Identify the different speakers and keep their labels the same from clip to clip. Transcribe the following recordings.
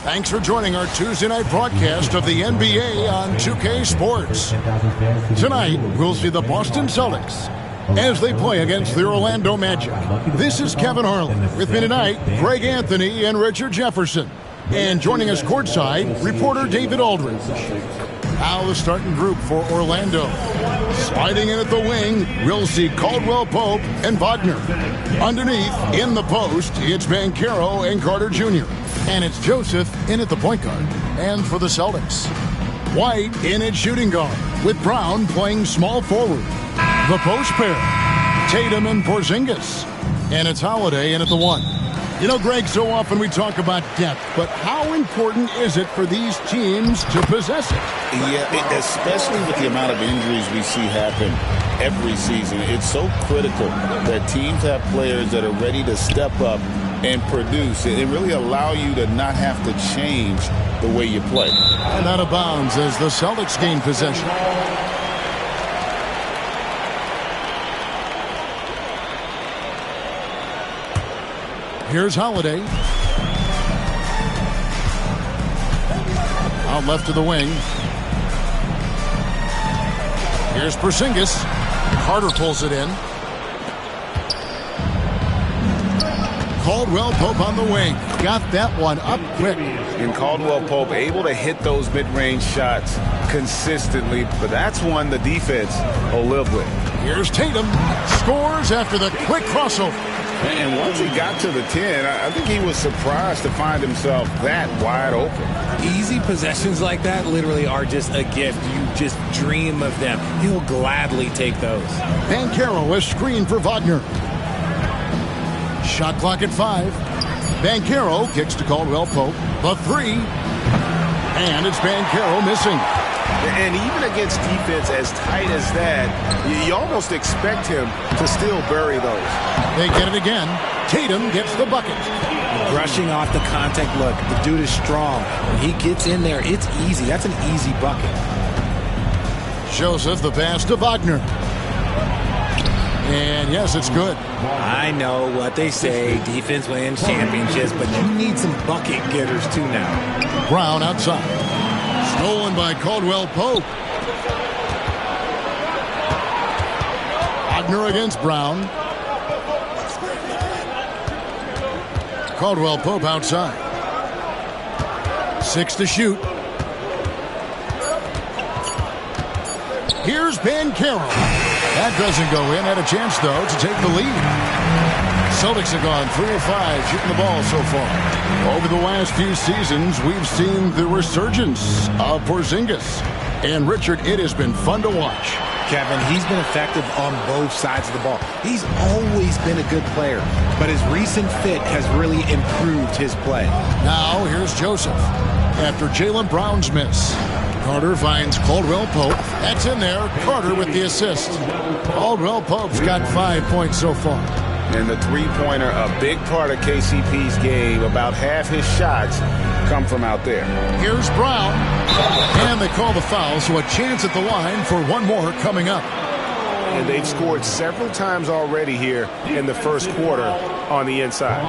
Speaker 1: Thanks for joining our Tuesday night broadcast of the NBA on 2K Sports. Tonight, we'll see the Boston Celtics as they play against the Orlando Magic. This is Kevin Harlan. With me tonight, Greg Anthony and Richard Jefferson. And joining us courtside, reporter David Aldridge. Now the starting group for Orlando. Sliding in at the wing, we'll see Caldwell Pope and Wagner. Underneath, in the post, it's Banchero and Carter Jr. And it's Joseph in at the point guard. And for the Celtics, White in at shooting guard, with Brown playing small forward. The post pair, Tatum and Porzingis. And it's Holiday in at the one. You know, Greg, so often we talk about depth, but how important is it for these teams to possess it?
Speaker 2: Yeah, especially with the amount of injuries we see happen every season. It's so critical that teams have players that are ready to step up and produce. It really allow you to not have to change the way you play.
Speaker 1: And out of bounds as the Celtics gain possession. Here's Holiday. Out left to the wing. Here's Porzingis. Carter pulls it in. Caldwell Pope on the wing. Got that one up quick.
Speaker 2: And Caldwell Pope able to hit those mid-range shots consistently, but that's one the defense will live with.
Speaker 1: Here's Tatum. Scores after the quick crossover.
Speaker 2: And once he got to the 10, I think he was surprised to find himself that wide open.
Speaker 3: Easy possessions like that literally are just a gift. You just dream of them. He'll gladly take those.
Speaker 1: Banchero, a screen for Wagner. Shot clock at 5. Banchero kicks to Caldwell Pope. The 3. And it's Banchero missing.
Speaker 2: And even against defense as tight as that, you almost expect him to still bury those.
Speaker 1: They get it again. Tatum gets the bucket.
Speaker 3: Brushing off the contact look. The dude is strong. When he gets in there, it's easy. That's an easy bucket.
Speaker 1: Joseph, the pass to Wagner. And yes, it's good.
Speaker 3: I know what they say. Defense wins championships, but you need some bucket getters too now.
Speaker 1: Brown outside. Stolen by Caldwell Pope. Wagner against Brown. Caldwell Pope outside. 6 to shoot. Here's Banchero. That doesn't go in. Had a chance, though, to take the lead. Celtics have gone 3 of 5 shooting the ball so far. Over the last few seasons, we've seen the resurgence of Porzingis. And, Richard, it has been fun to watch.
Speaker 3: Kevin, he's been effective on both sides of the ball. He's always been a good player, but his recent fit has really improved his play.
Speaker 1: Now, here's Joseph. After Jaylen Brown's miss, Carter finds Caldwell Pope. That's in there. Carter with the assist. Caldwell Pope's got 5 points so far.
Speaker 2: And the three-pointer, a big part of KCP's game. About half his shots come from out there.
Speaker 1: Here's Brown. And they call the foul, so a chance at the line for one more coming up.
Speaker 2: And they've scored several times already here in the first quarter on the inside.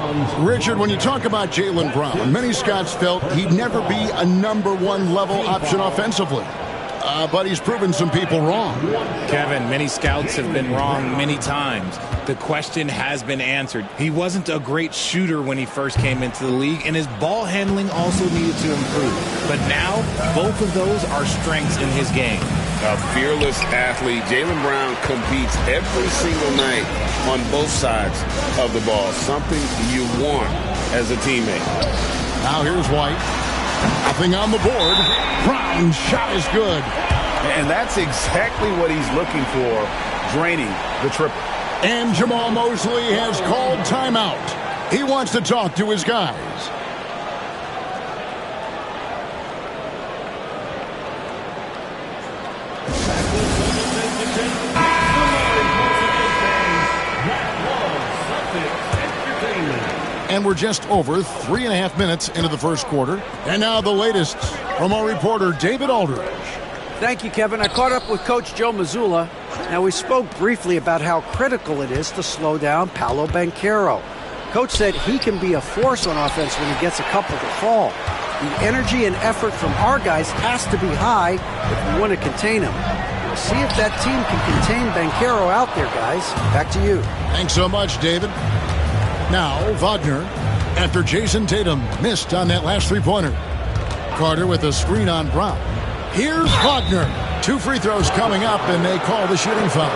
Speaker 1: Richard, when you talk about Jaylen Brown, many scouts felt he'd never be a #1 level option offensively. But he's proven some people wrong.
Speaker 3: Kevin, many scouts have been wrong many times. The question has been answered. He wasn't a great shooter when he first came into the league, and his ball handling also needed to improve. But now, both of those are strengths in his game.
Speaker 2: A fearless athlete. Jaylen Brown competes every single night on both sides of the ball. Something you want as a teammate.
Speaker 1: Now here's White. Nothing on the board. Brown's shot is good.
Speaker 2: And that's exactly what he's looking for, draining the triple.
Speaker 1: And Jamal Mosley has called timeout. He wants to talk to his guys. And we're just over 3.5 minutes into the first quarter. And now the latest from our reporter, David Aldridge.
Speaker 4: Thank you, Kevin. I caught up with Coach Joe Mazzulla. Now, we spoke briefly about how critical it is to slow down Paolo Banchero. Coach said he can be a force on offense when he gets a couple to fall. The energy and effort from our guys has to be high if we want to contain him. We'll see if that team can contain Banchero out there, guys. Back to you.
Speaker 1: Thanks so much, David. Now, Wagner, after Jason Tatum missed on that last three-pointer. Carter with a screen on Brown. Here's Wagner. 2 free throws coming up, and they call the shooting foul.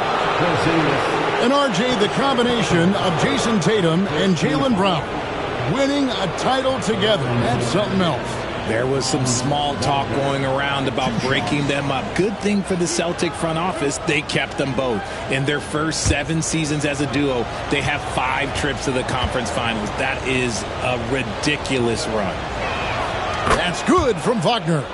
Speaker 1: And RJ, the combination of Jason Tatum and Jaylen Brown winning a title together. That's something else.
Speaker 3: There was some small talk going around about breaking them up. Good thing for the Celtic front office, they kept them both. In their first 7 seasons as a duo, they have 5 trips to the conference finals. That is a ridiculous run.
Speaker 1: That's good from Wagner.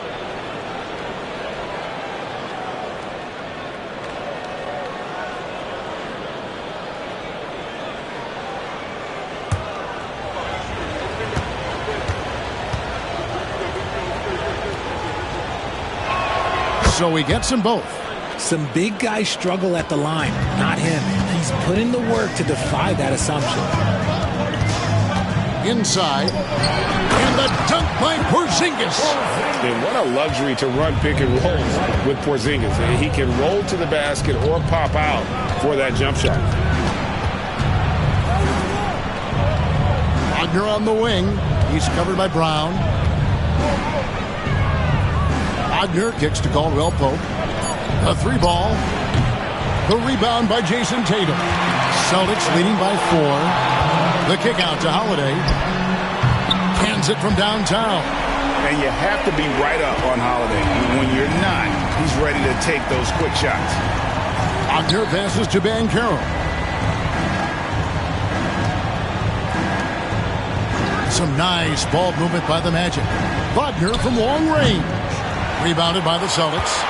Speaker 1: So he gets them both.
Speaker 3: Some big guys struggle at the line, not him. He's put in the work to defy that assumption.
Speaker 1: Inside, and the dunk by Porzingis.
Speaker 5: And what a luxury to run pick and rolls with Porzingis. He can roll to the basket or pop out for that jump shot.
Speaker 1: Wagner on the wing. He's covered by Brown. Wagner kicks to Caldwell Pope. A 3-ball. The rebound by Jason Tatum. Celtics leading by 4. The kick out to Holiday. Cans it from downtown.
Speaker 2: And you have to be right up on Holiday. When you're not, he's ready to take those quick shots.
Speaker 1: Wagner passes to Banchero. Some nice ball movement by the Magic. Wagner from long range. Rebounded by the Celtics.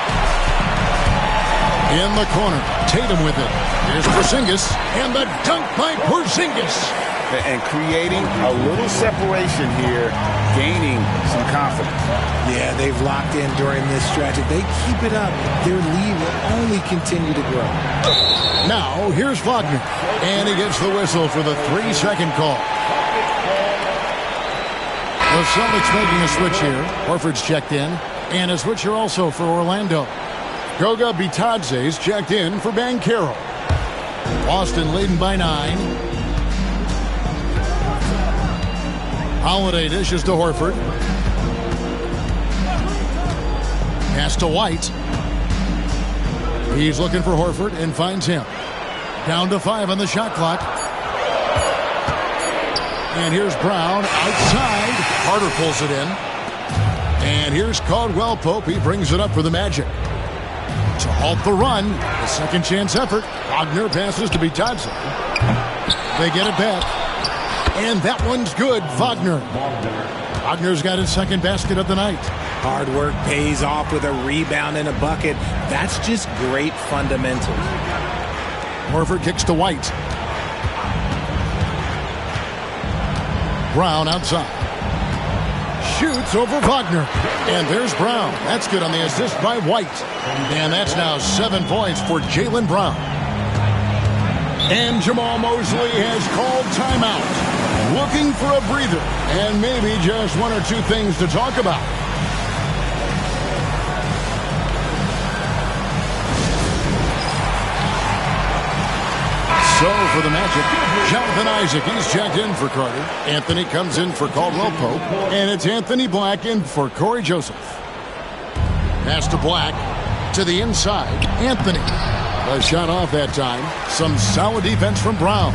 Speaker 1: In the corner, Tatum with it. Here's Porzingis, and the dunk by Porzingis.
Speaker 2: And creating a little separation here, gaining some confidence.
Speaker 3: Yeah, they've locked in during this stretch. If they keep it up, their lead will only continue to grow.
Speaker 1: Now, here's Wagner, and he gets the whistle for the 3-second call. The Celtics making a switch here. Horford's checked in. And a switcher also for Orlando. Goga Bitadze's checked in for Banchero. Boston leading by 9. Holiday dishes to Horford. Pass to White. He's looking for Horford and finds him. Down to 5 on the shot clock. And here's Brown outside. Carter pulls it in. And here's Caldwell Pope. He brings it up for the Magic. To halt the run, a second chance effort. Wagner passes to Bitadze. They get it back. And that one's good, Wagner. Wagner's got his second basket of the night.
Speaker 3: Hard work pays off with a rebound and a bucket. That's just great fundamentals.
Speaker 1: Horford kicks to White. Brown outside. Shoots over Wagner. And there's Brown. That's good on the assist by White. And that's now 7 points for Jaylen Brown. And Jamal Mosley has called timeout. Looking for a breather. And maybe just 1 or 2 things to talk about. So for the Magic, Jonathan Isaac, he's checked in for Carter. Anthony comes in for Caldwell Pope. And it's Anthony Black in for Corey Joseph. Pass to Black. To the inside. Anthony. A shot off that time. Some solid defense from Brown.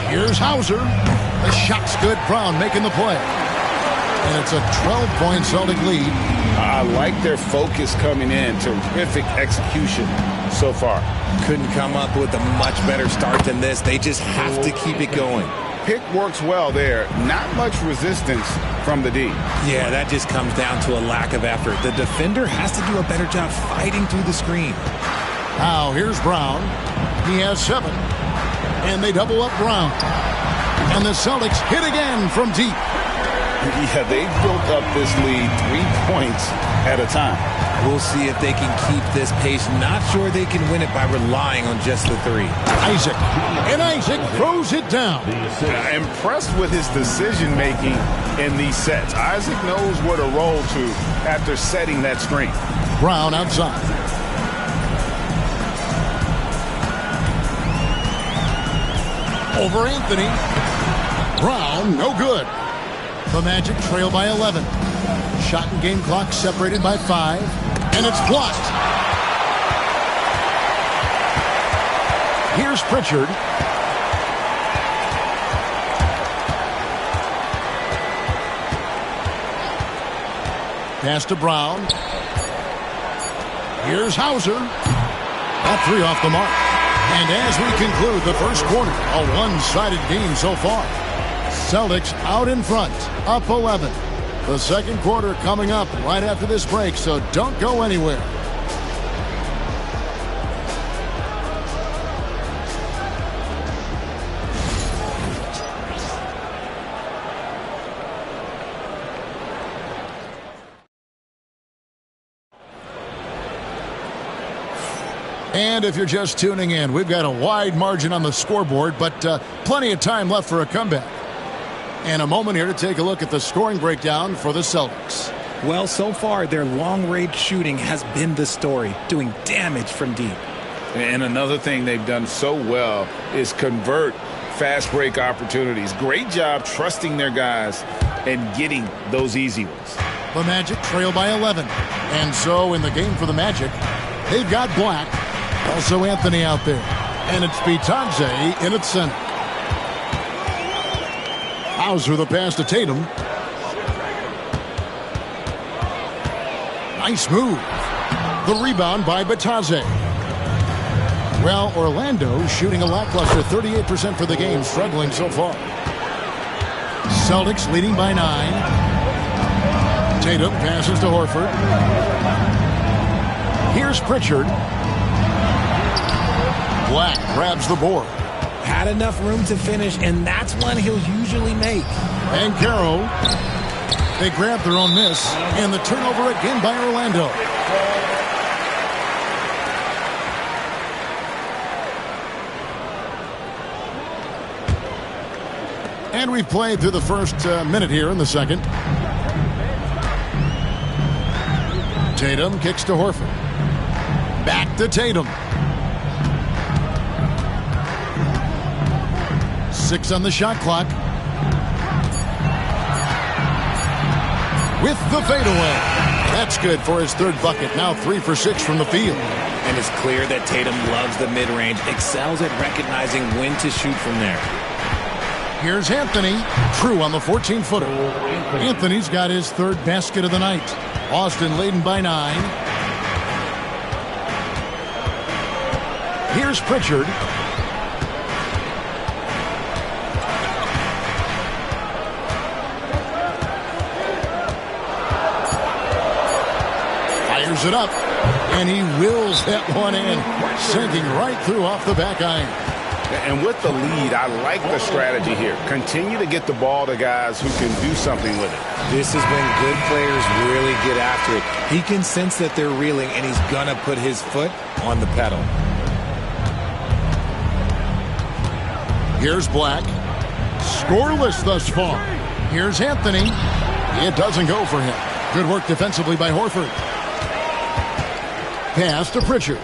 Speaker 1: Here's Hauser. The shot's good. Brown making the play. And it's a 12-point Celtic lead.
Speaker 2: I like their focus coming in. Terrific execution so far.
Speaker 3: Couldn't come up with a much better start than this. They just have to keep it going.
Speaker 2: Pick works well there. Not much resistance from the D.
Speaker 3: Yeah, that just comes down to a lack of effort. The defender has to do a better job fighting through the screen.
Speaker 1: Now here's Brown. He has 7. And they double up Brown. And the Celtics hit again from deep.
Speaker 2: Yeah, they've built up this lead 3 points at a time.
Speaker 3: We'll see if they can keep this pace. Not sure they can win it by relying on just the three.
Speaker 1: Isaac. And Isaac throws it down.
Speaker 5: Impressed with his decision-making in these sets. Isaac knows where to roll to after setting that screen.
Speaker 1: Brown outside. Over Anthony. Brown, no good. The Magic trail by 11. Shot and game clock separated by 5. And it's blocked. Here's Pritchard. Pass to Brown. Here's Hauser. That three off the mark. And as we conclude the first quarter, a one-sided game so far. Celtics out in front, up 11. The second quarter coming up right after this break, so don't go anywhere. And if you're just tuning in, we've got a wide margin on the scoreboard, but plenty of time left for a comeback. And a moment here to take a look at the scoring breakdown for the Celtics.
Speaker 3: Well, so far, their long-range shooting has been the story, doing damage from deep.
Speaker 5: And another thing they've done so well is convert fast break opportunities. Great job trusting their guys and getting those easy ones.
Speaker 1: The Magic trail by 11. And so in the game for the Magic, they've got Black. Also Anthony out there. And it's Bitadze in its center. Hauser the pass to Tatum. Nice move. The rebound by Bitadze. Well, Orlando shooting a lackluster 38% for the game, struggling so far. Celtics leading by 9. Tatum passes to Horford. Here's Pritchard. Black grabs the board.
Speaker 3: Had enough room to finish, and that's one he'll usually make.
Speaker 1: And Caro. They grab their own miss, and the turnover again by Orlando. And we've played through the first minute here in the second. Tatum kicks to Horford. Back to Tatum. 6 on the shot clock. With the fadeaway. That's good for his third bucket. Now 3 for 6 from the field.
Speaker 3: And it's clear that Tatum loves the mid-range, excels at recognizing when to shoot from there.
Speaker 1: Here's Anthony. True on the 14-footer. Anthony's got his third basket of the night. Boston leading by 9. Here's Pritchard. Fires it up. And he wills that one in. Sinking right through off the back iron.
Speaker 5: And with the lead, I like the strategy here. Continue to get the ball to guys who can do something with it.
Speaker 3: This is when good players really get after it. He can sense that they're reeling, and he's going to put his foot on the pedal.
Speaker 1: Here's Black. Scoreless thus far. Here's Anthony. It doesn't go for him. Good work defensively by Horford. Pass to Pritchard.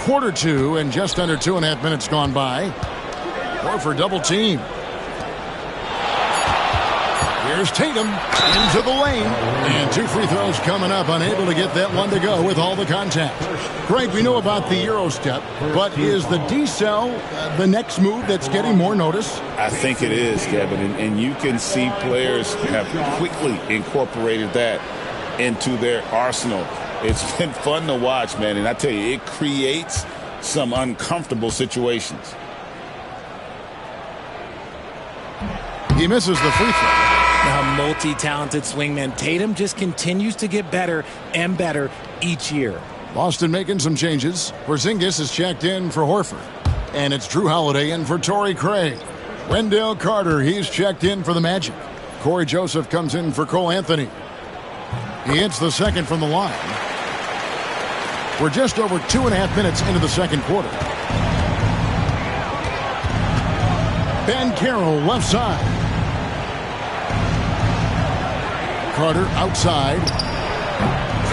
Speaker 1: Quarter 2 and just under 2.5 minutes gone by. Horford double team. Here's Tatum into the lane. And 2 free throws coming up. Unable to get that one to go with all the contact. Greg, we know about the Euro step, but is the D-cell the next move that's getting more notice?
Speaker 2: I think it is, Kevin. And you can see players have quickly incorporated that into their arsenal. It's been fun to watch, man, and I tell you, it creates some uncomfortable situations.
Speaker 1: He misses the free throw.
Speaker 3: Now, multi-talented swingman Tatum just continues to get better and better each year.
Speaker 1: Boston making some changes. Porzingis is checked in for Horford. And it's Drew Holiday in for Torrey Craig. Wendell Carter, he's checked in for the Magic. Corey Joseph comes in for Cole Anthony. He hits the second from the line. We're just over 2.5 minutes into the second quarter. Ben Carroll left side. Carter outside.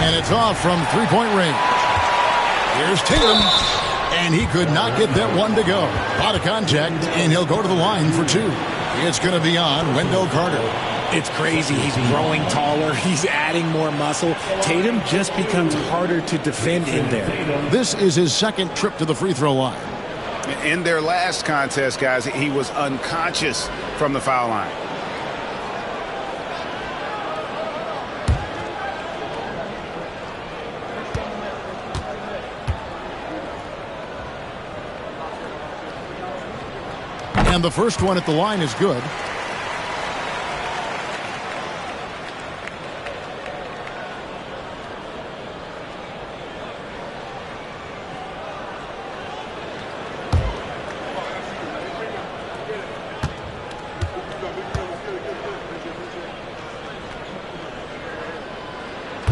Speaker 1: And it's off from three-point range. Here's Tatum. And he could not get that one to go. Out of contact, and he'll go to the line for two. It's going to be on Wendell Carter.
Speaker 3: It's crazy. He's growing taller. He's adding more muscle. Tatum just becomes harder to defend in there.
Speaker 1: This is his second trip to the free throw line.
Speaker 5: In their last contest, guys, he was unconscious from the foul line.
Speaker 1: And the first one at the line is good.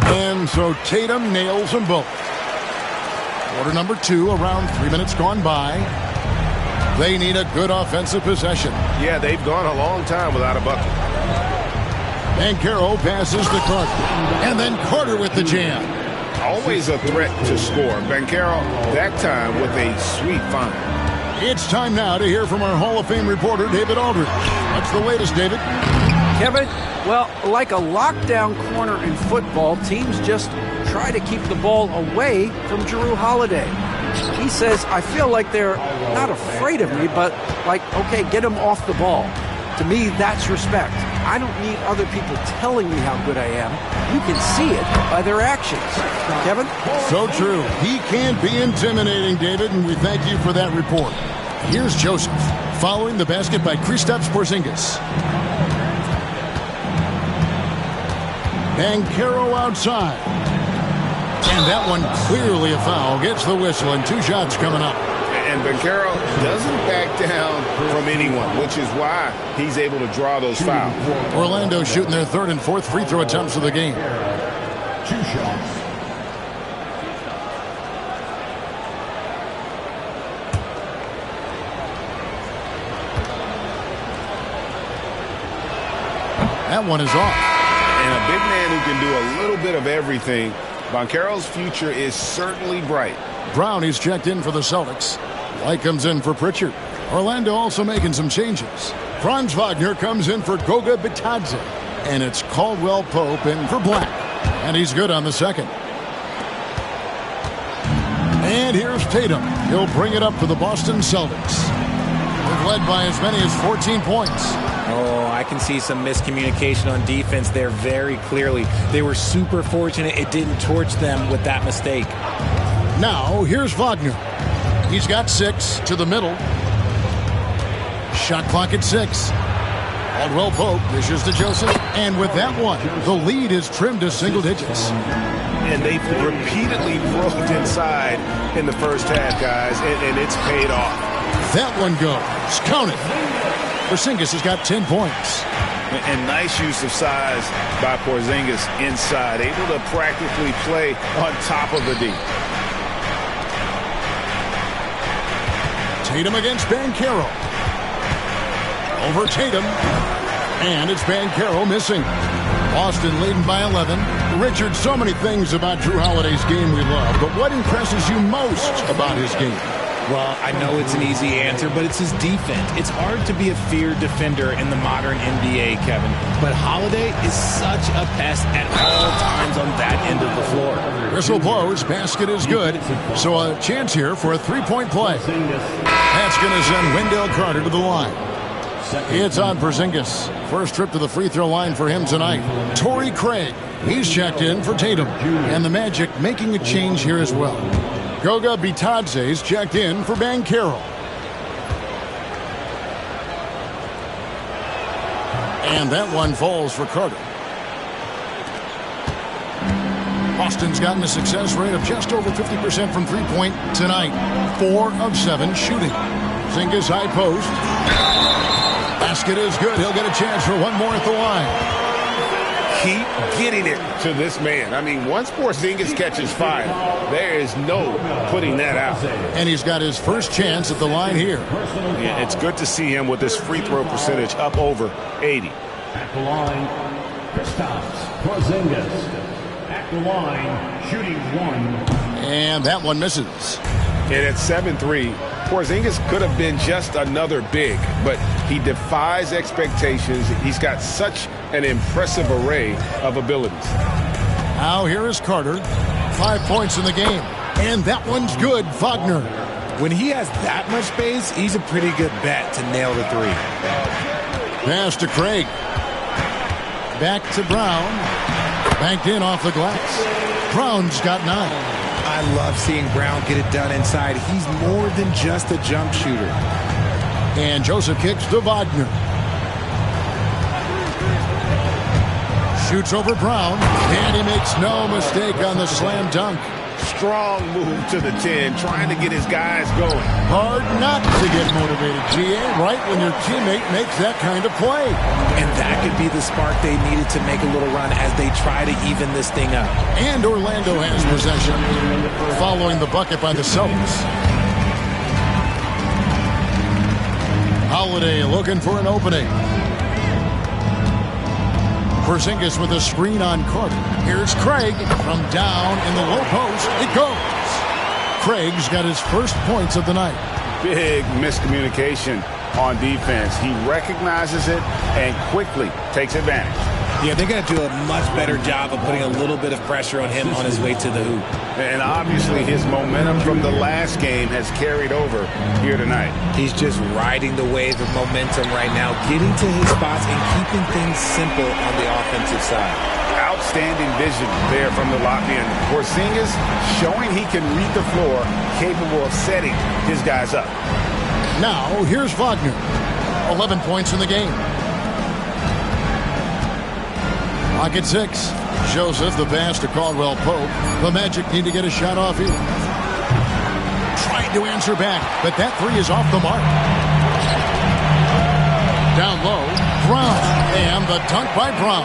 Speaker 1: And so Tatum nails them both. Quarter number 2, around 3 minutes gone by. They need a good offensive possession.
Speaker 5: Yeah, they've gone a long time without a bucket.
Speaker 1: And Carroll passes to Carter. And then Carter with the jam.
Speaker 5: Always a threat to score. Banchero, that time with a sweet find.
Speaker 1: It's time now to hear from our Hall of Fame reporter, David Aldridge. What's the latest, David?
Speaker 4: Kevin, well, like a lockdown corner in football, teams just try to keep the ball away from Drew Holiday. He says, I feel like they're not afraid of me, but like, okay, get him off the ball. To me, that's respect. I don't need other people telling me how good I am. You can see it by their actions. Kevin?
Speaker 1: So true. He can be intimidating, David, and we thank you for that report. Here's Joseph, following the basket by Kristaps Porzingis. Banchero outside. And that one clearly a foul. Gets the whistle, and 2 shots coming up.
Speaker 5: And Banchero doesn't back down from anyone, which is why he's able to draw those fouls.
Speaker 1: Orlando shooting their 3rd and 4th free throw attempts of the game.
Speaker 6: 2 shots.
Speaker 1: That one is off.
Speaker 5: And a big man who can do a little bit of everything. Banchero's future is certainly bright.
Speaker 1: Brown, he's checked in for the Celtics. White comes in for Pritchard. Orlando also making some changes. Franz Wagner comes in for Goga Bitadze. And it's Caldwell Pope in for Black. And he's good on the second. And here's Tatum. He'll bring it up for the Boston Celtics. They've led by as many as 14 points.
Speaker 3: Oh, I can see some miscommunication on defense there very clearly. They were super fortunate it didn't torch them with that mistake.
Speaker 1: Now, here's Wagner. He's got 6 to the middle. Shot clock at 6. Caldwell Pope dishes to Joseph. And with that one, the lead is trimmed to single digits.
Speaker 5: And they've repeatedly broke inside in the first half, guys, and it's paid off.
Speaker 1: That one goes. Count it. Porzingis has got 10 points.
Speaker 5: And nice use of size by Porzingis inside, able to practically play on top of the D.
Speaker 1: Tatum against Banchero. Over Tatum. And it's Banchero missing. Boston leading by 11. Richard, so many things about Drew Holiday's game we love, but what impresses you most about his game?
Speaker 3: Well, I know it's an easy answer, but it's his defense. It's hard to be a feared defender in the modern NBA, Kevin. But Holiday is such a pest at all times on that end of the floor.
Speaker 1: Whistle blows, basket is good. So a chance here for a three-point play. That's going to send Wendell Carter to the line. It's on Porzingis. First trip to the free throw line for him tonight. Torrey Craig, he's checked in for Tatum. And the Magic making a change here as well. Goga Bitadze's checked in for Banchero. And that one falls for Carter. Boston's gotten a success rate of just over 50% from three-point tonight. 4 of 7 shooting. Porzingis high post. Basket is good. He'll get a chance for one more at the line.
Speaker 5: Keep getting it to this man. I mean, once Porzingis catches fire, there is no putting that out.
Speaker 1: And he's got his first chance at the line here.
Speaker 5: Yeah, it's good to see him with his free throw percentage up over 80.
Speaker 6: At the line, Kristaps Porzingis. At the line, shooting 1.
Speaker 1: And that one misses.
Speaker 5: And at 7-3, Porzingis could have been just another big, but he defies expectations. He's got such an impressive array of abilities.
Speaker 1: Now here is Carter. 5 points in the game. And that one's good, Wagner.
Speaker 3: When he has that much space, he's a pretty good bet to nail the three.
Speaker 1: Pass to Craig. Back to Brown. Banked in off the glass. Brown's got 9.
Speaker 3: I love seeing Brown get it done inside. He's more than just a jump shooter.
Speaker 1: And Joseph kicks to Wagner. Shoots over Brown. And he makes no mistake on the slam dunk.
Speaker 5: Strong move to the 10, trying to get his guys going.
Speaker 1: Hard not to get motivated, GA, right when your teammate makes that kind of play.
Speaker 3: And that could be the spark they needed to make a little run as they try to even this thing up.
Speaker 1: And Orlando has possession, following the bucket by the Celtics. Holiday looking for an opening. Porzingis with a screen on Carter. Here's Craig from down in the low post. It goes. Craig's got his first points of the night.
Speaker 5: Big miscommunication on defense. He recognizes it and quickly takes advantage.
Speaker 3: Yeah, they got to do a much better job of putting a little bit of pressure on him on his way to the hoop.
Speaker 5: And obviously his momentum from the last game has carried over here tonight.
Speaker 3: He's just riding the wave of momentum right now, getting to his spots and keeping things simple on the offensive side.
Speaker 5: Outstanding vision there from the Latvian. Porzingis showing he can read the floor, capable of setting his guys up.
Speaker 1: Now, here's Wagner. 11 points in the game. Pocket 6. Joseph, the pass to Caldwell Pope. The Magic need to get a shot off here. Tried to answer back, but that three is off the mark. Down low, Brown. And the dunk by Brown.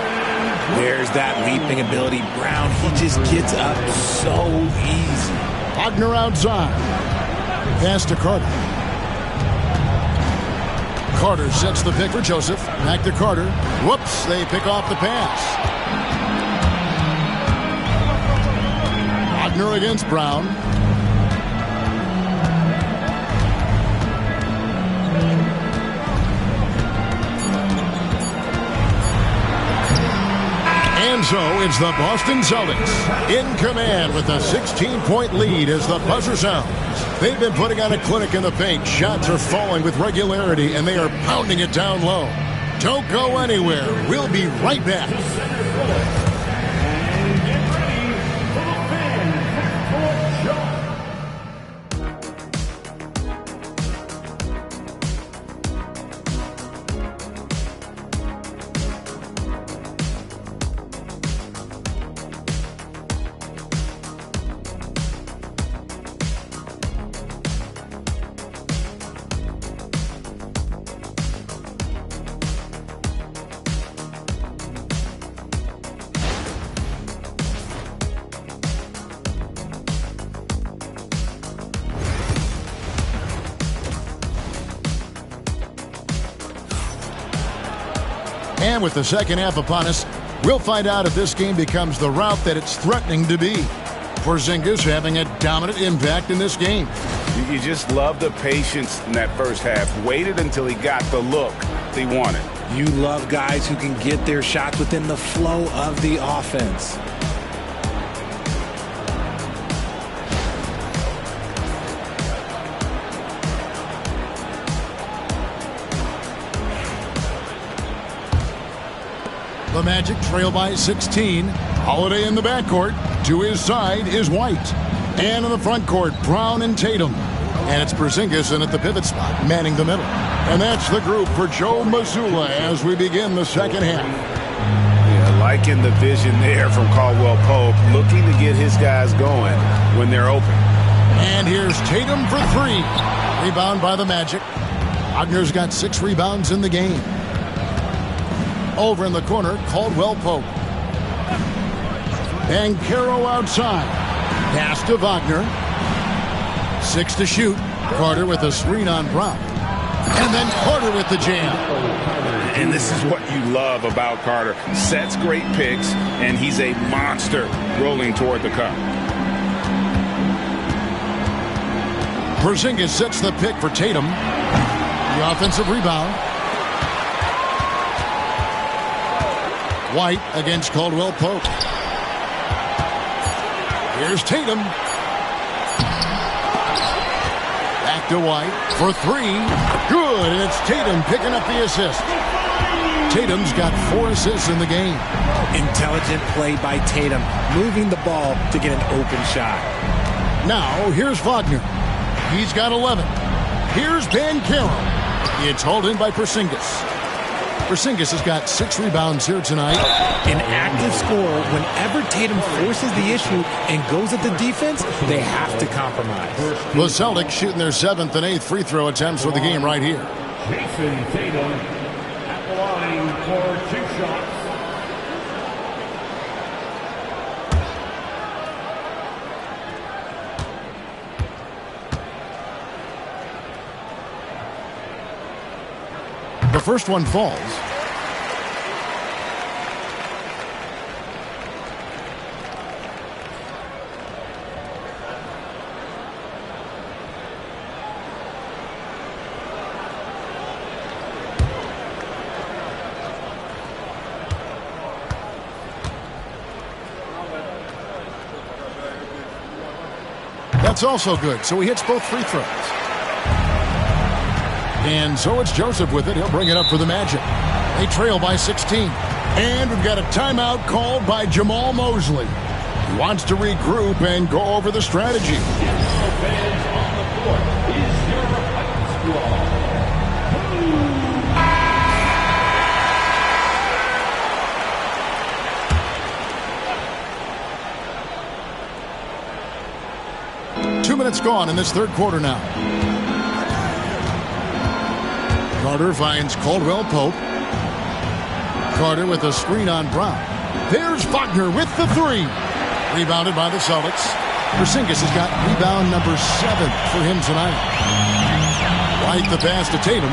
Speaker 3: There's that leaping ability. Brown, he just gets up so easy.
Speaker 1: Wagner outside. Pass to Carter. Carter sets the pick for Joseph. Back to Carter. Whoops, they pick off the pass. Wagner against Brown. And so it's the Boston Celtics in command with a 16-point lead as the buzzer sounds. They've been putting on a clinic in the paint. Shots are falling with regularity, and they are pounding it down low. Don't go anywhere. We'll be right back. And with the second half upon us, we'll find out if this game becomes the route that it's threatening to be. Porzingis having a dominant impact in this game.
Speaker 5: You just love the patience in that first half. Waited until he got the look he wanted.
Speaker 3: You love guys who can get their shots within the flow of the offense.
Speaker 1: The Magic trail by 16. Holiday in the backcourt. To his side is White. And in the front court, Brown and Tatum. And it's Porzingis in at the pivot spot, manning the middle. And that's the group for Joe Mazzulla as we begin the second half.
Speaker 5: Yeah, liking the vision there from Caldwell Pope, looking to get his guys going when they're open.
Speaker 1: And here's Tatum for three. Rebound by the Magic. Wagner's got 6 rebounds in the game. Over in the corner, Caldwell Pope. Banchero outside. Pass to Wagner. 6 to shoot. Carter with a screen on Brown. And then Carter with the jam.
Speaker 5: And this is what you love about Carter. Sets great picks, and he's a monster rolling toward the cup.
Speaker 1: Porzingis sets the pick for Tatum. The offensive rebound. White against Caldwell Pope. Here's Tatum. Back to White for 3. Good, and it's Tatum picking up the assist. Tatum's got 4 assists in the game.
Speaker 3: Intelligent play by Tatum, moving the ball to get an open shot.
Speaker 1: Now, here's Wagner. He's got 11. Here's Banchero. It's hauled in by Porzingis. Porzingis has got 6 rebounds here tonight.
Speaker 3: An active scorer, whenever Tatum forces the issue and goes at the defense, they have to compromise.
Speaker 1: The Celtics shooting their 7th and 8th free throw attempts for the game right here.
Speaker 6: Jason Tatum at the line for 2 shots.
Speaker 1: The first one falls. That's also good, so he hits both free throws. And so it's Joseph with it. He'll bring it up for the Magic. They trail by 16. And we've got a timeout called by Jamal Mosley. He wants to regroup and go over the strategy.
Speaker 6: Fans on the court is your hype squad.
Speaker 1: 2 minutes gone in this third quarter now. Carter finds Caldwell Pope. Carter with a screen on Brown. There's Wagner with the 3. Rebounded by the Celtics. Porzingis has got rebound number 7 for him tonight. White the pass to Tatum.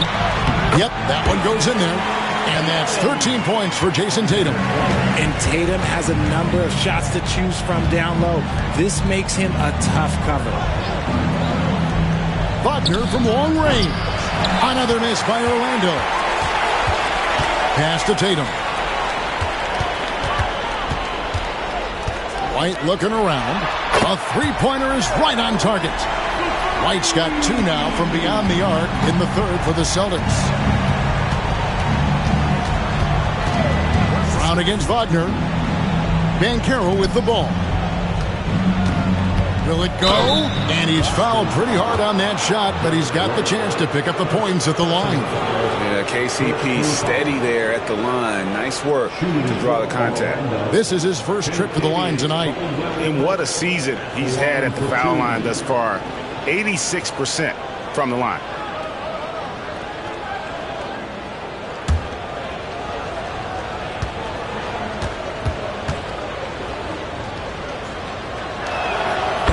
Speaker 1: Yep, that one goes in there. And that's 13 points for Jason Tatum.
Speaker 3: And Tatum has a number of shots to choose from down low. This makes him a tough cover.
Speaker 1: Wagner from long range. Another miss by Orlando. Pass to Tatum. White looking around. A three-pointer is right on target. White's got 2 now from beyond the arc in the third for the Celtics. Brown against Wagner. Banchero with the ball. Will it go? And he's fouled pretty hard on that shot, but he's got the chance to pick up the points at the line.
Speaker 5: Yeah, KCP steady there at the line. Nice work to draw the contact.
Speaker 1: This is his first trip to the line tonight.
Speaker 5: And what a season he's had at the foul line thus far. 86% from the line.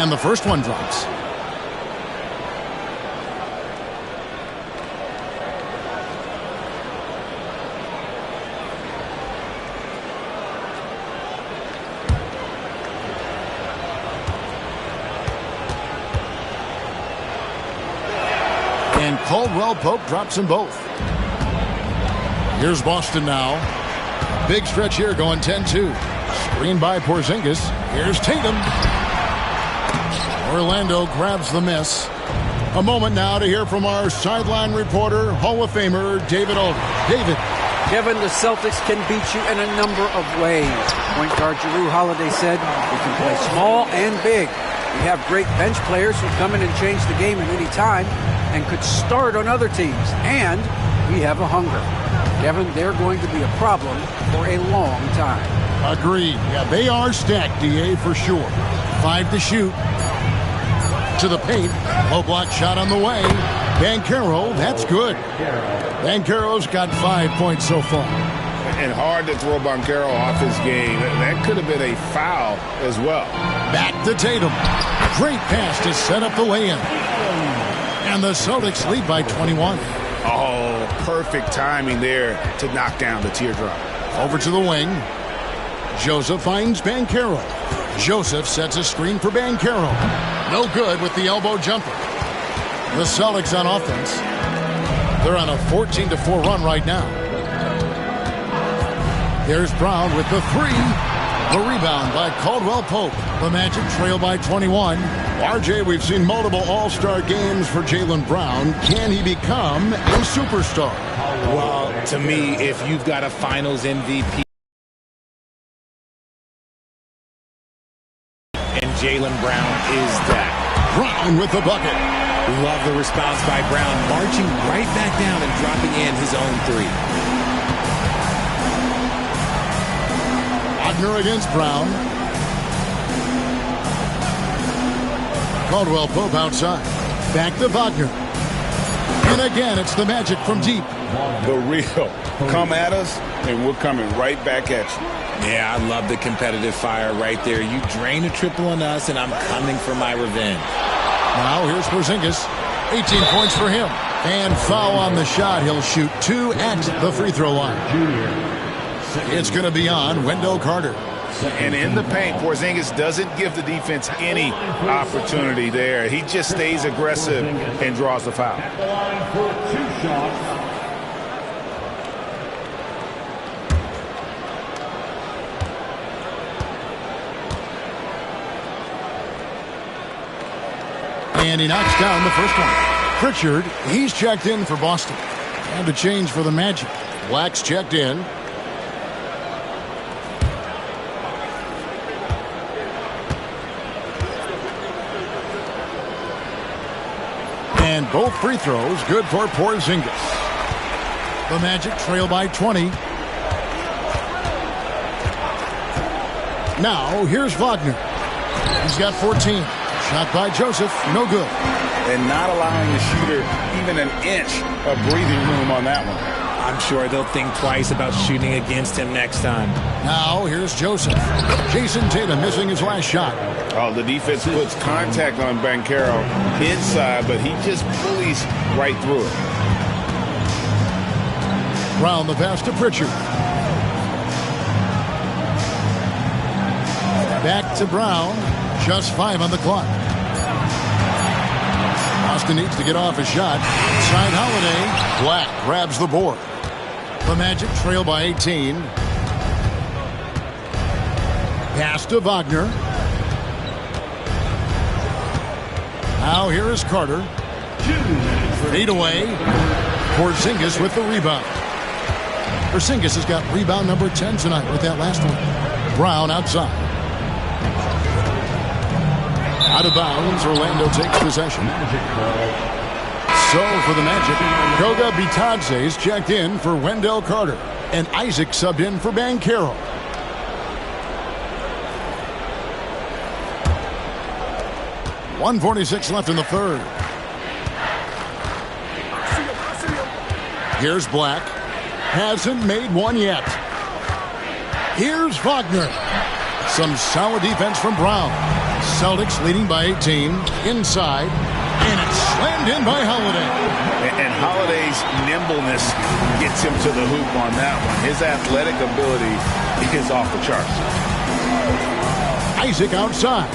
Speaker 1: And the first one drops. And Caldwell Pope drops them both. Here's Boston now. Big stretch here going 10-2. Screen by Porzingis. Here's Tatum. Orlando grabs the miss. A moment now to hear from our sideline reporter, Hall of Famer David Aldridge. David.
Speaker 4: Kevin, the Celtics can beat you in a number of ways. Point guard Jrue Holiday said we can play small and big. We have great bench players who come in and change the game at any time and could start on other teams. And we have a hunger. Kevin, they're going to be a problem for a long time.
Speaker 1: Agreed. Yeah, they are stacked, DA, for sure. 5 to shoot. To the paint. Low block shot on the way. Banchero, that's good. Banchero's got 5 points so far.
Speaker 5: And hard to throw Banchero off his game. That could have been a foul as well.
Speaker 1: Back to Tatum. Great pass to set up the lay-in. And the Celtics lead by 21.
Speaker 5: Oh, perfect timing there to knock down the teardrop.
Speaker 1: Over to the wing. Joseph finds Banchero. Joseph sets a screen for Banchero. No good with the elbow jumper. The Celtics on offense. They're on a 14-4 run right now. There's Brown with the 3. The rebound by Caldwell Pope. The Magic trail by 21. RJ, we've seen multiple all-star games for Jaylen Brown. Can he become a superstar?
Speaker 3: Well, to me, if you've got a finals MVP and Jaylen Brown is that.
Speaker 1: Brown with the bucket.
Speaker 3: Love the response by Brown, marching right back down and dropping in his own 3.
Speaker 1: Wagner against Brown. Caldwell Pope outside. Back to Wagner. And again, it's the Magic from deep.
Speaker 5: The real. Come at us, and we're coming right back at you.
Speaker 3: Yeah, I love the competitive fire right there. You drain a triple on us, and I'm coming for my revenge.
Speaker 1: Now here's Porzingis. 18 points for him. And foul on the shot. He'll shoot 2 at the free throw line. It's going to be on Wendell Carter.
Speaker 5: And in the paint, Porzingis doesn't give the defense any opportunity there. He just stays aggressive and draws the foul.
Speaker 1: And he knocks down the first one. Pritchard, he's checked in for Boston. And the change for the Magic. Black's checked in. And both free throws good for Porzingis. The Magic trail by 20. Now here's Wagner. He's got 14. Shot by Joseph, no good.
Speaker 5: And not allowing the shooter even an inch of breathing room on that one.
Speaker 3: I'm sure they'll think twice about shooting against him next time.
Speaker 1: Now here's Joseph. Jason Tatum missing his last shot.
Speaker 5: Oh, the defense puts contact on Banchero inside, but he just bullies right through it.
Speaker 1: Brown the pass to Pritchard. Back to Brown. Just 5 on the clock. Boston needs to get off a shot. Inside Holiday. Black grabs the board. The Magic trail by 18. Pass to Wagner. Now here is Carter. Fade away. Porzingis with the rebound. Porzingis has got rebound number 10 tonight with that last one. Brown outside. Out of bounds, Orlando takes possession. So for the Magic, Goga Bitadze's checked in for Wendell Carter. And Isaac subbed in for Banchero. .146 left in the third. Here's Black. Hasn't made one yet. Here's Wagner. Some solid defense from Brown. Celtics leading by 18. Inside. And it's slammed in by Holiday.
Speaker 5: And Holiday's nimbleness gets him to the hoop on that one. His athletic ability is off the charts.
Speaker 1: Isaac outside.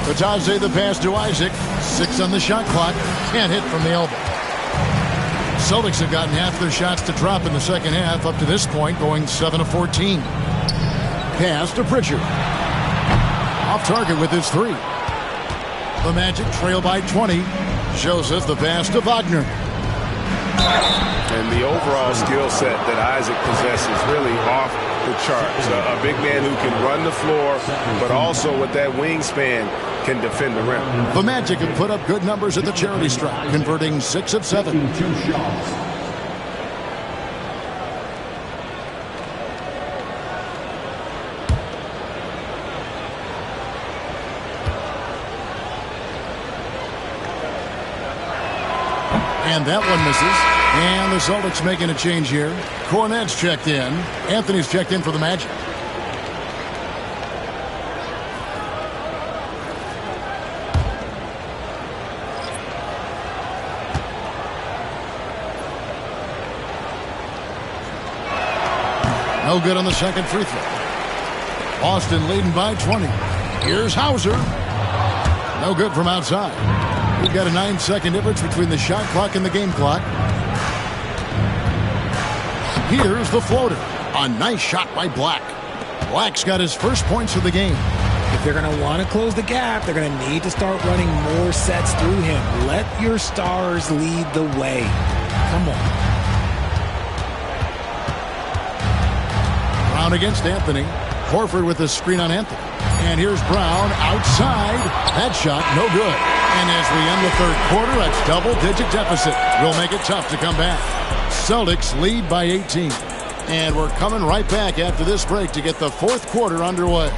Speaker 1: Bitadze the pass to Isaac. 6 on the shot clock. Can't hit from the elbow. Celtics have gotten half their shots to drop in the second half up to this point, going 7 of 14. Pass to Pritchard. Off target with his 3. The Magic trail by 20. Joseph the pass to Wagner.
Speaker 5: And the overall skill set that Isaac possesses really off the charts. A big man who can run the floor, but also with that wingspan can defend the rim.
Speaker 1: The Magic have put up good numbers at the charity stripe, converting 6 of 7. And that one misses. And the Celtics making a change here. Cornette's checked in. Anthony's checked in for the Magic. No good on the second free throw. Boston leading by 20. Here's Hauser. No good from outside. We've got a 9-second difference between the shot clock and the game clock. Here's the floater. A nice shot by Black. Black's got his first points of the game.
Speaker 3: If they're going to want to close the gap, they're going to need to start running more sets through him. Let your stars lead the way. Come on.
Speaker 1: Brown against Anthony. Horford with the screen on Anthony. And here's Brown outside. That shot, no good. And as we end the third quarter, that's double-digit deficit. Will make it tough to come back. Celtics lead by 18. And we're coming right back after this break to get the fourth quarter underway.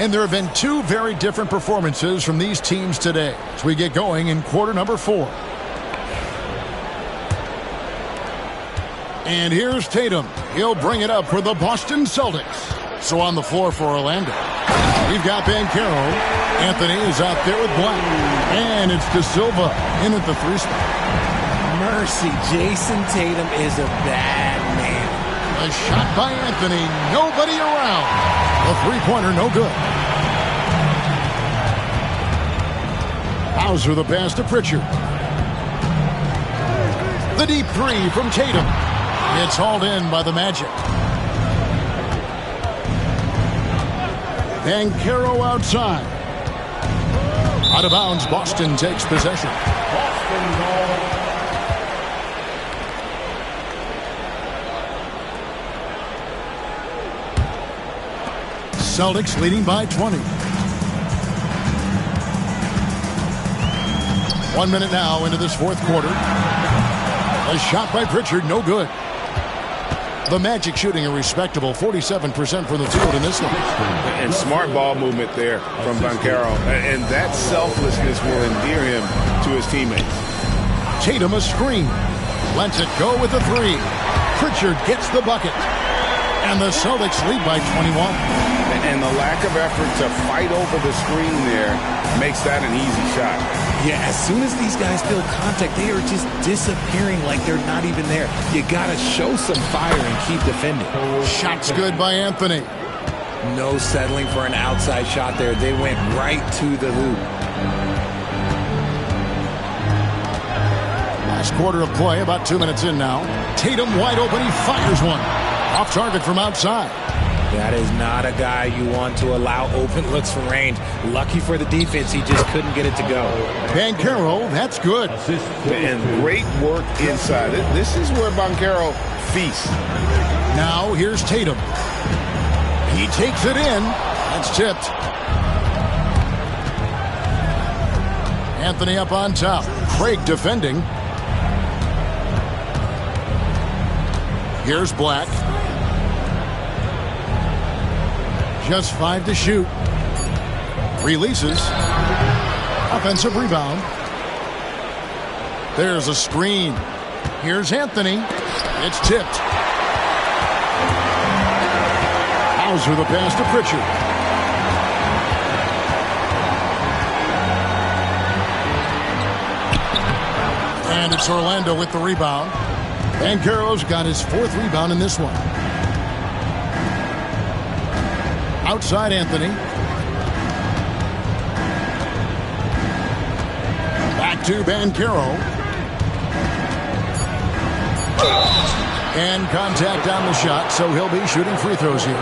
Speaker 1: And there have been two very different performances from these teams today as we get going in quarter number 4. And here's Tatum. He'll bring it up for the Boston Celtics. So on the floor for Orlando, we've got Banchero. Anthony is out there with Black. And it's De Silva in at the 3 spot.
Speaker 3: Mercy, Jason Tatum is a bad man.
Speaker 1: A shot by Anthony. Nobody around. The three-pointer, no good. Hauser the pass to Pritchard. The deep three from Tatum. It's hauled in by the Magic. Banchero outside. Out of bounds, Boston takes possession. Celtics leading by 20. 1 minute now into this fourth quarter. A shot by Pritchard, no good. The Magic shooting a respectable 47% from the field in this one.
Speaker 5: And smart ball movement there from Banchero. And that selflessness will endear him to his teammates.
Speaker 1: Tatum a screen. Lets it go with the 3. Pritchard gets the bucket. And the Celtics lead by 21.
Speaker 5: And the lack of effort to fight over the screen there makes that an easy shot.
Speaker 3: Yeah, as soon as these guys feel contact, they are just disappearing like they're not even there. You got to show some fire and keep defending.
Speaker 1: Shot's good by Anthony.
Speaker 3: No settling for an outside shot there. They went right to the hoop.
Speaker 1: Last quarter of play, about 2 minutes in now. Tatum wide open, he fires one. Off target from outside.
Speaker 3: That is not a guy you want to allow open looks from range. Lucky for the defense, he just couldn't get it to go.
Speaker 1: Banchero, that's good.
Speaker 5: And great work inside. This is where Banchero feasts.
Speaker 1: Now here's Tatum. He takes it in. That's tipped. Anthony up on top. Craig defending. Here's Black. Just 5 to shoot. Releases. Offensive rebound. There's a screen. Here's Anthony. It's tipped. Hauser the pass to Pritchard. And it's Orlando with the rebound. Banchero's got his 4th rebound in this one. Outside Anthony. Back to Banchero. And contact on the shot, so he'll be shooting free throws here.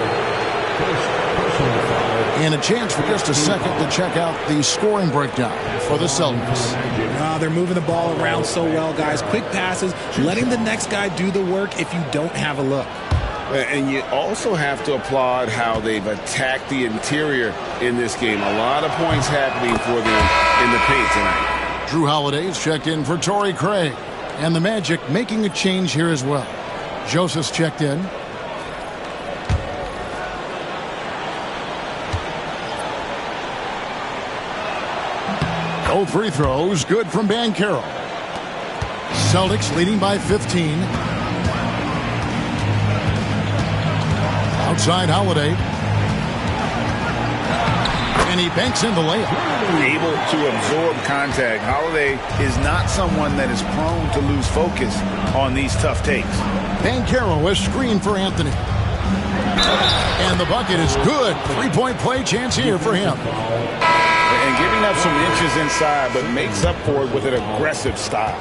Speaker 1: And a chance for just a second to check out the scoring breakdown for the Celtics.
Speaker 3: They're moving the ball around so well, guys. Quick passes, letting the next guy do the work if you don't have a look.
Speaker 5: And you also have to applaud how they've attacked the interior in this game. A lot of points happening for them in the paint tonight.
Speaker 1: Drew Holiday's checked in for Torrey Craig. And the Magic making a change here as well. Joseph's checked in. Both free throws good from Banchero. Celtics leading by 15. Outside Holiday. And he banks in the layup.
Speaker 2: Able to absorb contact. Holiday is not someone that is prone to lose focus on these tough takes.
Speaker 1: Banchero is screen for Anthony. And the bucket is good. 3-point play chance here for him.
Speaker 2: And giving up some inches inside, but makes up for it with an aggressive style.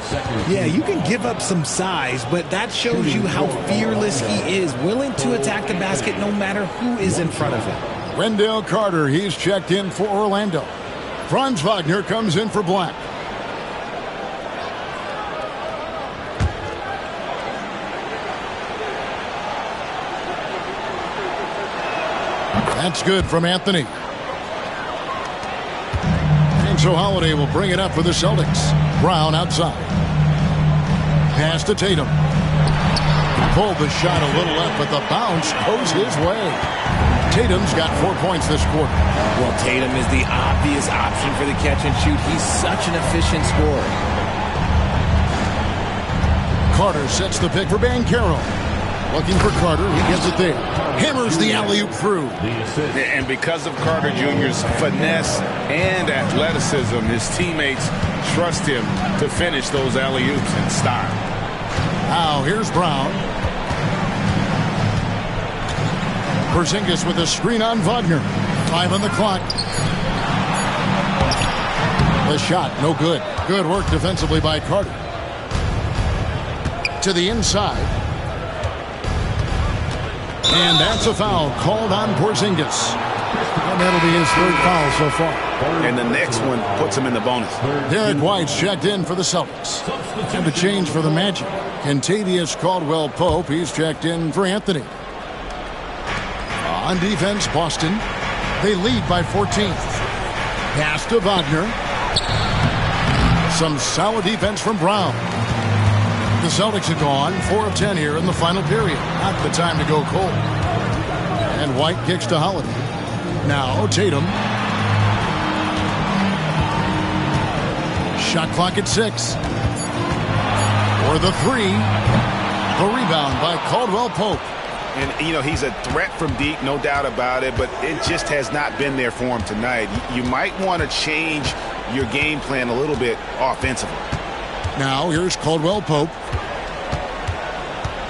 Speaker 3: Yeah, you can give up some size, but that shows you how fearless he is, willing to attack the basket no matter who is in front of him.
Speaker 1: Wendell Carter, he's checked in for Orlando. Franz Wagner comes in for Black. That's good from Anthony. And so Holiday will bring it up for the Celtics. Brown outside. Pass to Tatum. Pulled the shot a little left, but the bounce goes his way. Tatum's got 4 points this quarter.
Speaker 3: Well, Tatum is the obvious option for the catch and shoot. He's such an efficient scorer.
Speaker 1: Carter sets the pick for Banchero. Looking for Carter. He gets it there. Hammers the alley-oop through.
Speaker 2: And because of Carter Jr.'s finesse and athleticism, his teammates trust him to finish those alley-oops in style.
Speaker 1: Now, here's Brown. Porzingis with a screen on Wagner. 5 on the clock. The shot, no good. Good work defensively by Carter. To the inside. And that's a foul called on Porzingis. And that'll be his 3rd foul so far.
Speaker 2: And the next one puts him in the bonus.
Speaker 1: Derek White's checked in for the Celtics. And a change for the Magic. Kentavious Caldwell-Pope, he's checked in for Anthony. On defense, Boston. They lead by 14. Pass to Wagner. Some solid defense from Brown. The Celtics have gone 4 of 10 here in the final period. Not the time to go cold. And White kicks to Holiday. Now Tatum. Shot clock at 6. For the 3. The rebound by Caldwell-Pope.
Speaker 5: And, you know, he's a threat from deep, no doubt about it, but it just has not been there for him tonight. You might want to change your game plan a little bit offensively.
Speaker 1: Now here's Caldwell-Pope.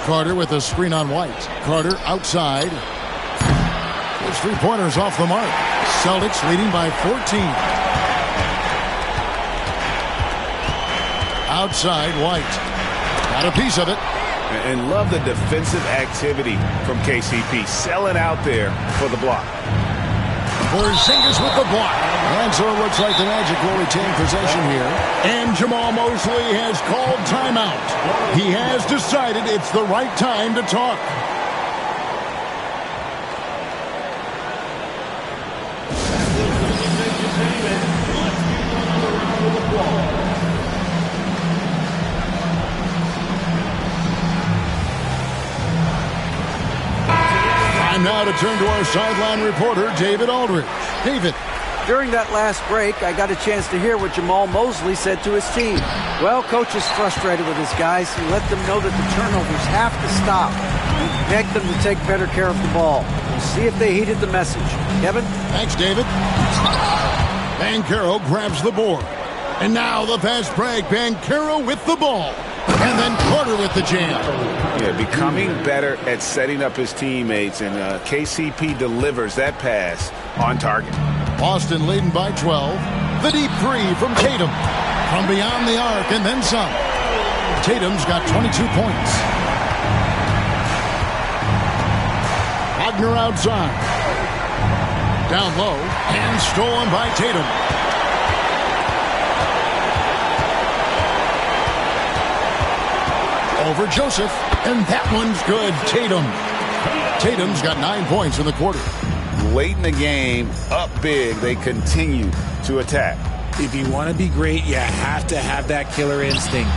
Speaker 1: Carter with a screen on White. Carter outside. His 3-pointers off the mark. Celtics leading by 14. Outside White. Got a piece of it.
Speaker 5: And love the defensive activity from KCP. Selling out there for the block.
Speaker 1: Porzingis with the block. And so it looks like the Magic will retain possession here. And Jamal Mosley has called timeout. He has decided it's the right time to talk. Time now to turn to our sideline reporter, David Aldridge. David.
Speaker 4: During that last break, I got a chance to hear what Jamal Mosley said to his team. Well, coach is frustrated with his guys. He let them know that the turnovers have to stop. He begged them to take better care of the ball. We'll see if they heeded the message. Kevin?
Speaker 1: Thanks, David. Banchero grabs the board. And now the fast break. Banchero with the ball. And then Carter with the jam.
Speaker 5: Yeah, becoming better at setting up his teammates, and KCP delivers that pass on target.
Speaker 1: Boston leading by 12. The deep 3 from Tatum. From beyond the arc and then some. Tatum's got 22 points. Wagner outside. Down low and stolen by Tatum. Over Joseph, and that one's good. Tatum's got 9 points in the quarter.
Speaker 2: Late in the game, up big, they continue to attack.
Speaker 3: If you want to be great, you have to have that killer instinct.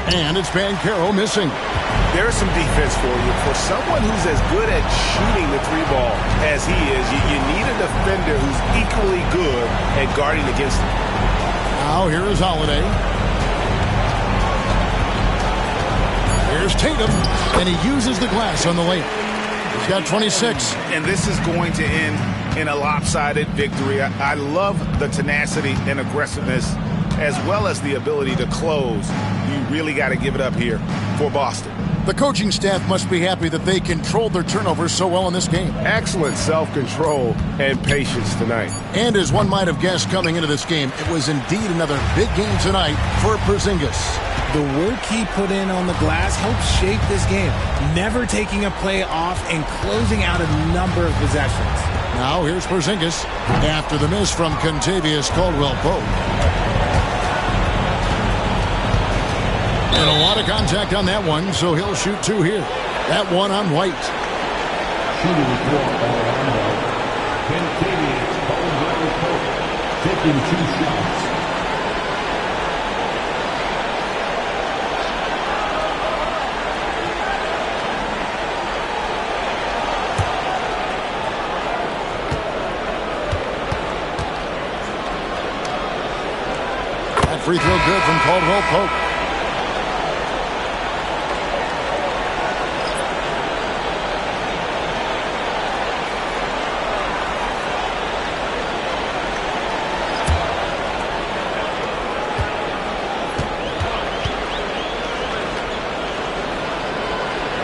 Speaker 1: And it's Banchero missing.
Speaker 5: There's some defense for you. For someone who's as good at shooting the three ball as he is, you need a defender who's equally good at guarding against him.
Speaker 1: Now here is Holiday. Here's Tatum, and he uses the glass on the layup. He's got 26.
Speaker 2: And this is going to end in a lopsided victory. I love the tenacity and aggressiveness as well as the ability to close. You really got to give it up here for Boston.
Speaker 1: The coaching staff must be happy that they controlled their turnovers so well in this game.
Speaker 5: Excellent self-control and patience tonight.
Speaker 1: And as one might have guessed coming into this game, it was indeed another big game tonight for Porzingis.
Speaker 3: The work he put in on the glass helped shape this game, never taking a play off and closing out a number of possessions.
Speaker 1: Now here's Porzingis after the miss from Kentavious Caldwell-Pope. And a lot of contact on that one, so he'll shoot two here. That one on White.
Speaker 6: Shooting for Orlando. Kentavious Caldwell-Pope taking 2 shots.
Speaker 1: That free throw good from Caldwell-Pope.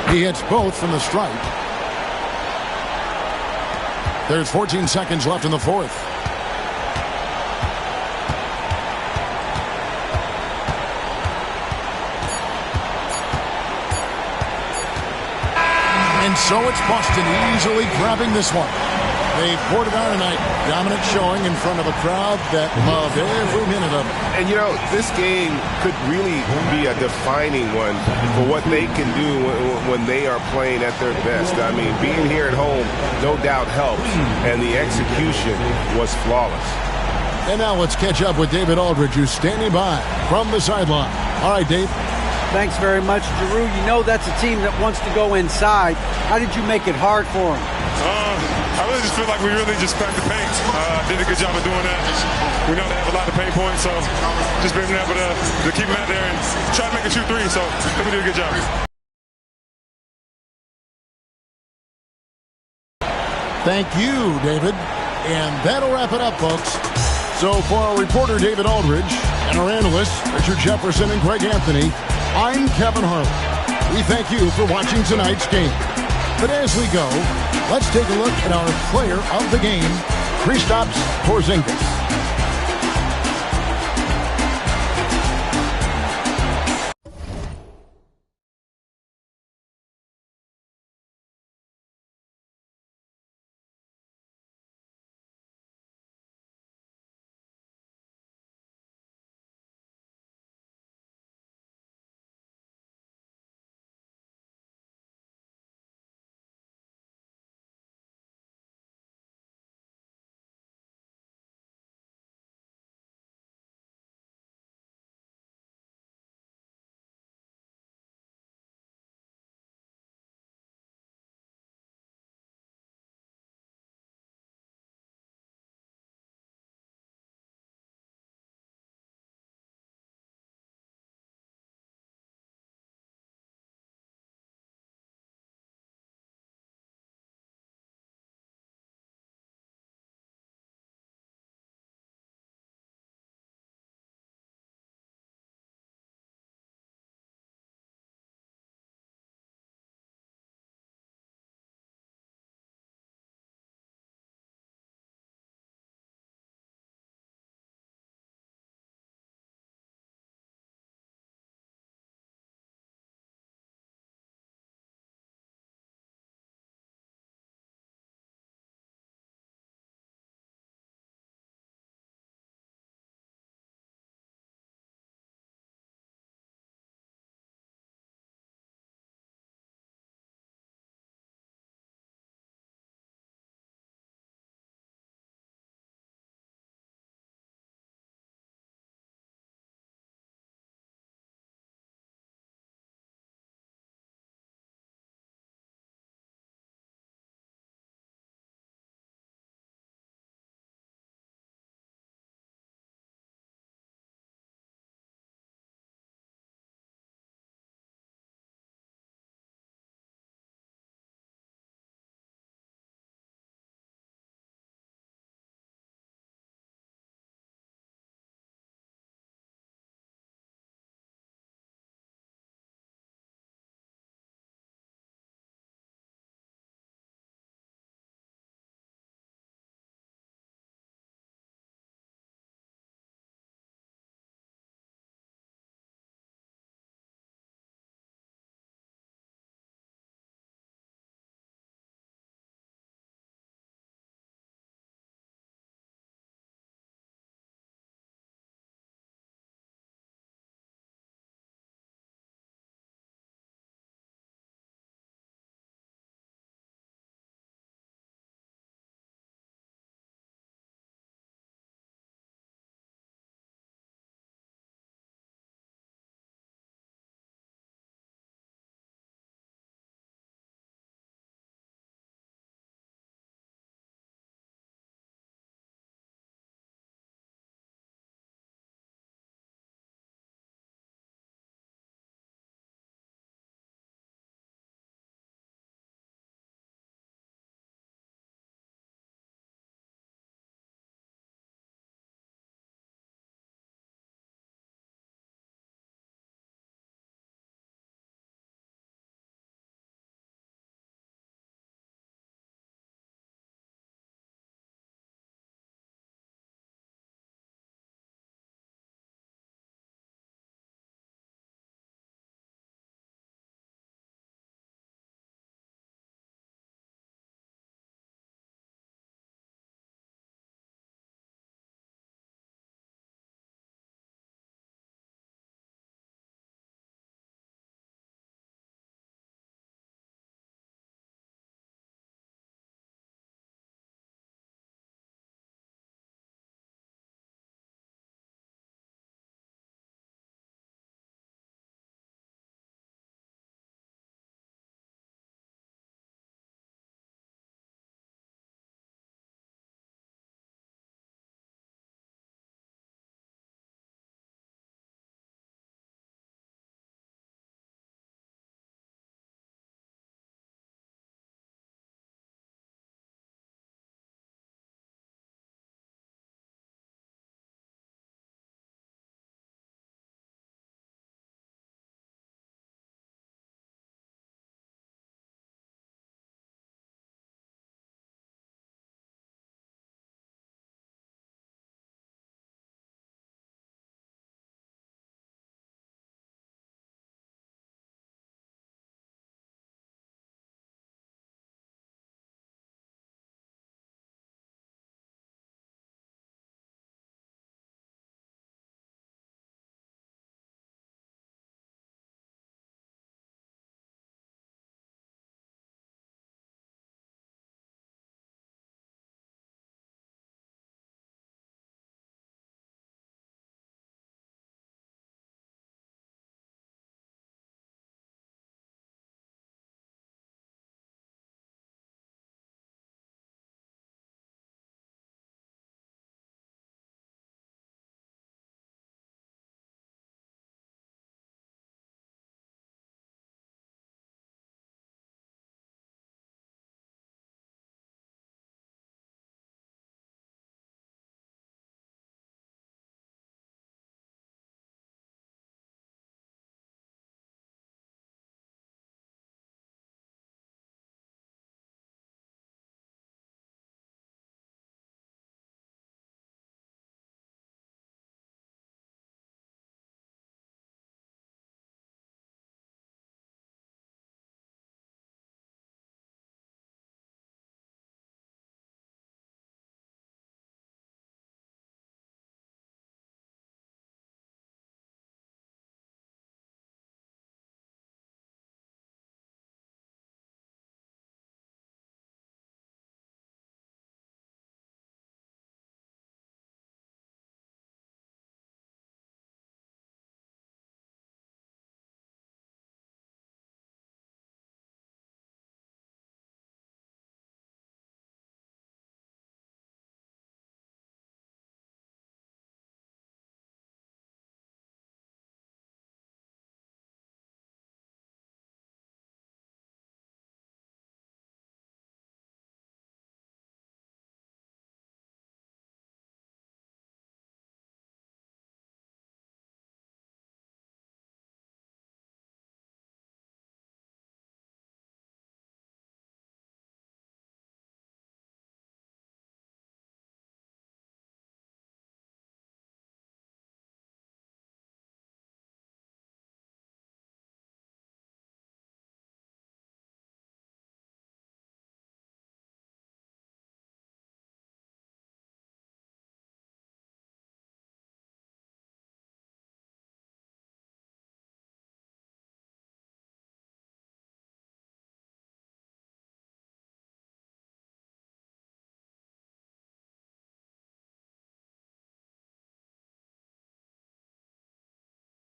Speaker 1: He hits both from the stripe. There's 14 seconds left in the fourth. And so it's Boston easily grabbing this one. They poured it on tonight. Dominant showing in front of a crowd that loved every minute of it.
Speaker 5: And, you know, this game could really be a defining one for what they can do when they are playing at their best. I mean, being here at home, no doubt helps. And the execution was flawless.
Speaker 1: And now let's catch up with David Aldridge, who's standing by from the sideline. All right, Dave.
Speaker 4: Thanks very much, Drew. You know that's a team that wants to go inside. How did you make it hard for them?
Speaker 7: I really just feel like we really just packed the paint. Did a good job of doing that. We know they have a lot of pain points, so just being able to keep them out there and try to make a shoot three. So I think we did a good job.
Speaker 1: Thank you, David. And that'll wrap it up, folks. So for our reporter, David Aldridge, and our analysts, Richard Jefferson and Greg Anthony, I'm Kevin Harlan. We thank you for watching tonight's game. But as we go, let's take a look at our player of the game, Kristaps Porzingis.